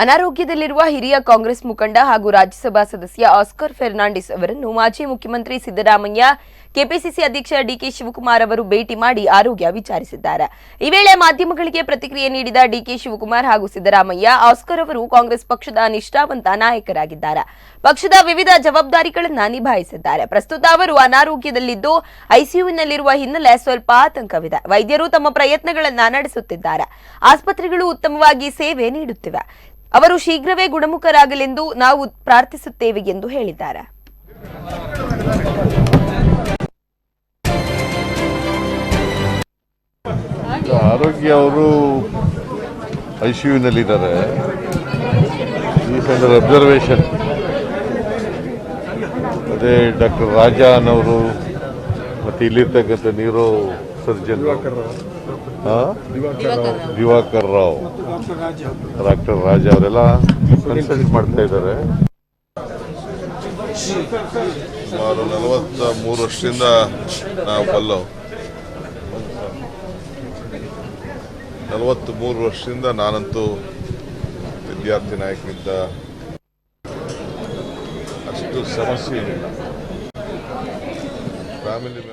ಅನಾರೋಗ್ಯದಲ್ಲಿರುವ ಹಿರಿಯ ಕಾಂಗ್ರೆಸ್ ಮುಖಂಡ ಹಾಗೂ ರಾಜ್ಯಸಭಾ ಸದಸ್ಯ ಆಸ್ಕರ್ ಫೆರ್ನಾಂಡಿಸ್ ಅವರನ್ನು ಮಾಜಿ ಮುಖ್ಯಮಂತ್ರಿ ಸಿದ್ದರಾಮಯ್ಯ ಕೆಪಿಸಿಸಿ ಅಧ್ಯಕ್ಷ ಡಿಕೆ ಶಿವಕುಮಾರ್ ಅವರು ಭೇಟಿ ಮಾಡಿ ಆರೋಗ್ಯ ವಿಚಾರಿಸಿದ್ದಾರೆ. ಈ ವೇಳೆ ಮಾಧ್ಯಮಗಳಿಗೆ ಪ್ರತಿಕ್ರಿಯೆ ನೀಡಿದ ಡಿಕೆ ಶಿವಕುಮಾರ್ ಹಾಗೂ ಸಿದ್ದರಾಮಯ್ಯ, ಆಸ್ಕರ್ ಅವರು ಕಾಂಗ್ರೆಸ್ ಪಕ್ಷದ ನಿಷ್ಠಾವಂತ ನಾಯಕರಾಗಿದ್ದಾರೆ. ಪಕ್ಷದ ವಿವಿಧ ಜವಾಬ್ದಾರಿಗಳನ್ನು ನಿಭಾಯಿಸಿದ್ದಾರೆ. ಪ್ರಸ್ತುತ ಅವರು ಅನಾರೋಗ್ಯದಲ್ಲಿದ್ದು ಐಸಿಯುನಲ್ಲಿರುವ ಹಿನ್ನೆಲೆ ಸ್ವಲ್ಪ ಆತಂಕವಿದೆ. ವೈದ್ಯರು ತಮ್ಮ ಪ್ರಯತ್ನಗಳನ್ನು ನಡೆಸುತ್ತಿದ್ದಾರೆ. ಆಸ್ಪತ್ರೆಗಳು ಉತ್ತಮವಾಗಿ ಸೇವೆ ನೀಡುತ್ತಿವೆ. ಅವರು ಶೀಘ್ರವೇ ಗುಣಮುಖರಾಗಲೆಂದು ನಾವು ಪ್ರಾರ್ಥಿಸುತ್ತೇವೆ ಎಂದು ಹೇಳಿದ್ದಾರೆ. ಆರೋಗ್ಯ ಅವರು ಐಸಿಯುನಲ್ಲಿದ್ದಾರೆ. Is under observation. ಅದೇ ಡಾಕ್ಟರ್ ರಾಜಾ ಅನ್ನೋರು ಮತ್ತು ಇಲ್ಲಿರ್ತಕ್ಕಂಥ neuro surgeon Divakar Rao, doctor Raja ಅವರೆಲ್ಲ ಕನ್ಸಲ್ಟ್ ಮಾಡ್ತಾ ಇದ್ದಾರೆ. ಸುಮಾರು 43 ವರ್ಷದಿಂದ ನಾವು ಪಲ್ಲವ್ 43 ವರ್ಷದಿಂದ ನಾನಂತೂ ವಿದ್ಯಾರ್ಥಿ ನಾಯಕನಿಂದ ಅಷ್ಟು ಸಮಸ್ಯೆ ಏನಿಲ್ಲ. ಫ್ಯಾಮಿಲಿ